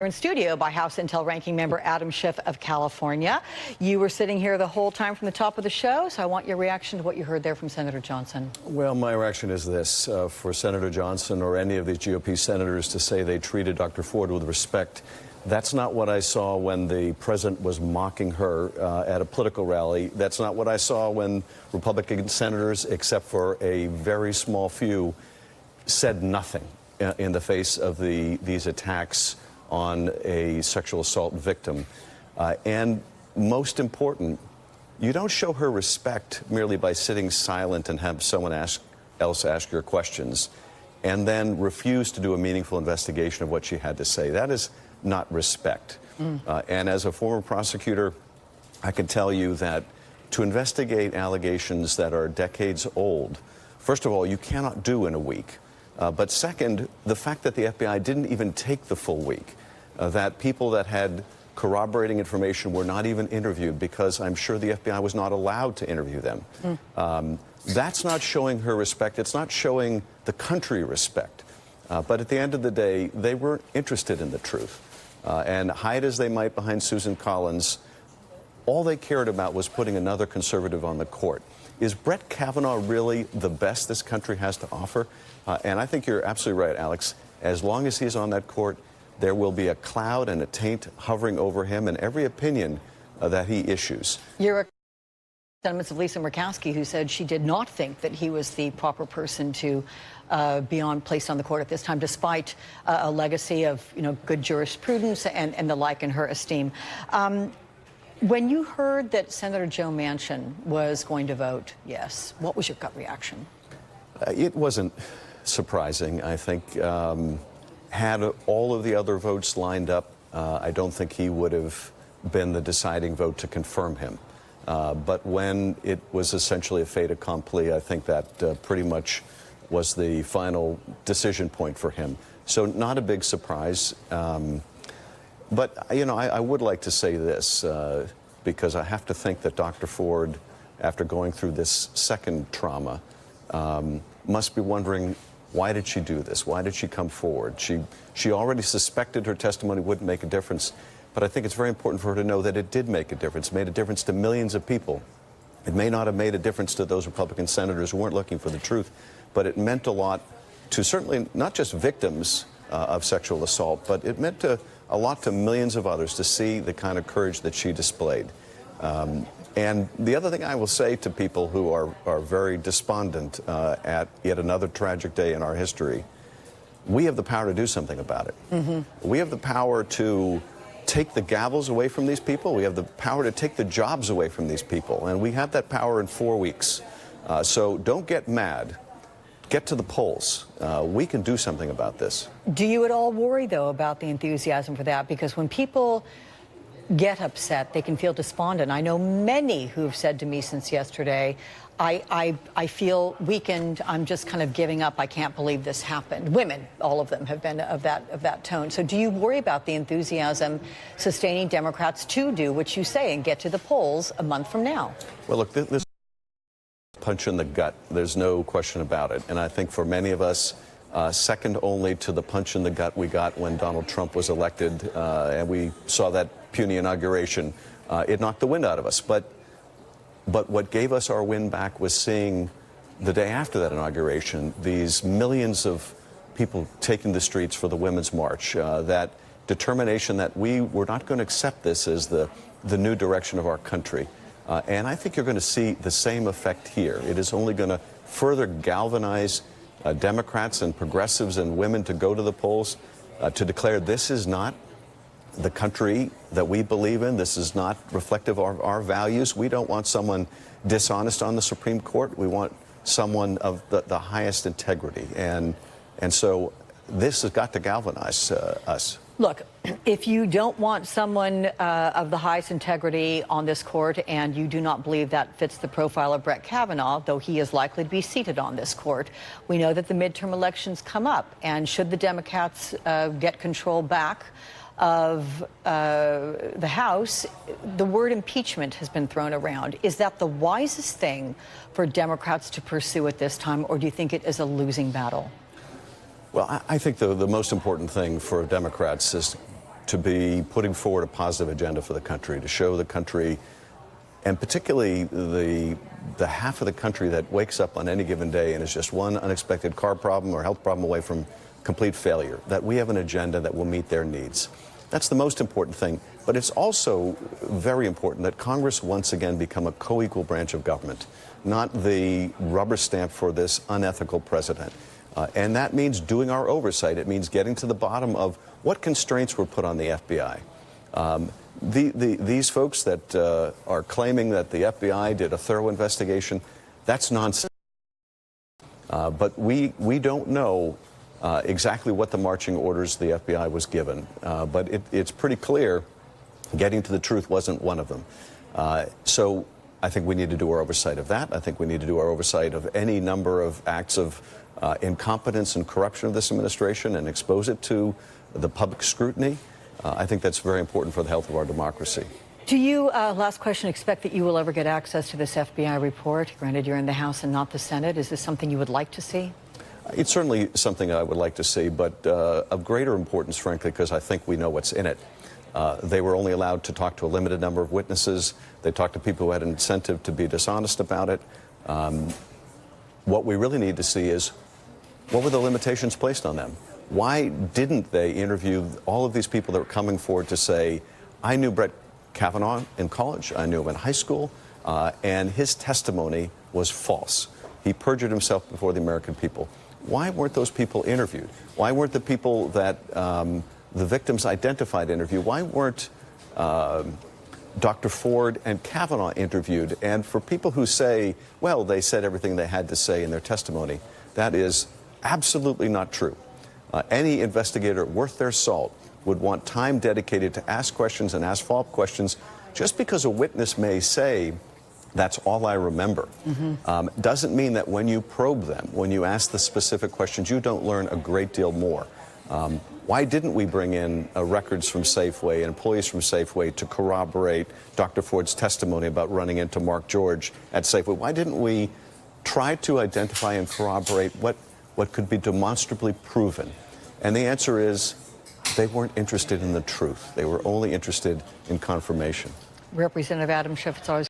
We're in studio by House Intel ranking member Adam Schiff of California. You were sitting here the whole time from the top of the show, so I want your reaction to what you heard there from Senator Johnson. Well, my reaction is this. For Senator Johnson or any of these GOP senators to say they treated Dr. Ford with respect, that's not what I saw when the president was mocking her at a political rally. That's not what I saw when Republican senators, except for a very small few, said nothing in the face of these attacks on a sexual assault victim. And most important, you don't show her respect merely by sitting silent and have someone else ask your questions and then refuse to do a meaningful investigation of what she had to say. That is not respect. And as a former prosecutor, I can tell you that to investigate allegations that are decades old, first of all, you cannot do in a week. But second, the fact that the FBI didn't even take the full week, that people that had corroborating information were not even interviewed because I'm sure the FBI was not allowed to interview them. That's not showing her respect. It's not showing the country respect. But at the end of the day, they weren't interested in the truth. And hide as they might behind Susan Collins, all they cared about was putting another conservative on the court. Is Brett Kavanaugh really the best this country has to offer? And I think you're absolutely right, Alex. As long as he's on that court, there will be a cloud and a taint hovering over him and every opinion that he issues. You're a sentiments of Lisa Murkowski, who said she did not think that he was the proper person to be placed on the court at this time, despite a legacy of good jurisprudence and the like in her esteem. When you heard that Senator Joe Manchin was going to vote yes, what was your gut reaction? It wasn't surprising. I think had all of the other votes lined up, I don't think he would have been the deciding vote to confirm him. But when it was essentially a fait accompli, I think that pretty much was the final decision point for him. So not a big surprise. But, I would like to say this, because I have to think that Dr. Ford, after going through this second trauma, must be wondering, why did she do this? Why did she come forward? She already suspected her testimony wouldn't make a difference, but I think it's very important for her to know that it did make a difference. It made a difference to millions of people. It may not have made a difference to those Republican senators who weren't looking for the truth, but it meant a lot to certainly not just victims of sexual assault, but it meant a lot to millions of others to see the kind of courage that she displayed. And the other thing I will say to people who are very despondent at yet another tragic day in our history, we have the power to do something about it. We have the power to take the gavels away from these people. We have the power to take the jobs away from these people. And we have that power in 4 weeks. So don't get mad. Get to the polls. We can do something about this. Do you at all worry, though, about the enthusiasm for that? Because when people get upset, they can feel despondent. I know many who've said to me since yesterday, I feel weakened. I'm just kind of giving up. I can't believe this happened. Women, all of them, have been of that tone. So do you worry about the enthusiasm sustaining Democrats to do what you say and get to the polls a month from now? Well, look, this punch in the gut. There's no question about it. And I think for many of us, second only to the punch in the gut we got when Donald Trump was elected, and we saw that puny inauguration, it knocked the wind out of us. But what gave us our wind back was seeing the day after that inauguration, these millions of people taking the streets for the Women's March, that determination that we were not going to accept this as the new direction of our country. And I think you're going to see the same effect here. It is only going to further galvanize Democrats and progressives and women to go to the polls to declare this is not the country that we believe in. This is not reflective of our values. We don't want someone dishonest on the Supreme Court. We want someone of the highest integrity. And so this has got to galvanize us. Look, if you don't want someone of the highest integrity on this court and you do not believe that fits the profile of Brett Kavanaugh, though he is likely to be seated on this court, we know that the midterm elections come up. And should the Democrats get control back of the House, the word impeachment has been thrown around. Is that the wisest thing for Democrats to pursue at this time, or do you think it is a losing battle? Well, I think the most important thing for Democrats is to be putting forward a positive agenda for the country, to show the country, and particularly the half of the country that wakes up on any given day and is just one unexpected car problem or health problem away from complete failure, that we have an agenda that will meet their needs. That's the most important thing. But it's also very important that Congress once again become a co-equal branch of government, not the rubber stamp for this unethical president. And that means doing our oversight. It means getting to the bottom of what constraints were put on the FBI. These folks that are claiming that the FBI did a thorough investigation, that's nonsense. But we don't know exactly what the marching orders the FBI was given. But it's pretty clear getting to the truth wasn't one of them. So I think we need to do our oversight of that. I think we need to do our oversight of any number of acts of incompetence and corruption of this administration and expose it to the public scrutiny. I think that's very important for the health of our democracy. Do you, last question, expect that you will ever get access to this FBI report? Granted, you're in the House and not the Senate. Is this something you would like to see? It's certainly something I would like to see, but of greater importance, frankly, because I think we know what's in it. They were only allowed to talk to a limited number of witnesses. They talked to people who had an incentive to be dishonest about it. What we really need to see is what were the limitations placed on them? Why didn't they interview all of these people that were coming forward to say, I knew Brett Kavanaugh in college, I knew him in high school, and his testimony was false. He perjured himself before the American people. Why weren't those people interviewed? Why weren't the people that the victims identified interviewed? Why weren't Dr. Ford and Kavanaugh interviewed? And for people who say, well, they said everything they had to say in their testimony, that is absolutely not true. Any investigator worth their salt would want time dedicated to ask questions and ask follow-up questions. Just because a witness may say, that's all I remember, doesn't mean that when you probe them, when you ask the specific questions, you don't learn a great deal more. Why didn't we bring in records from Safeway and employees from Safeway to corroborate Dr. Ford's testimony about running into Mark George at Safeway? Why didn't we try to identify and corroborate what could be demonstrably proven? And the answer is they weren't interested in the truth. They were only interested in confirmation. Representative Adam Schiff, it's always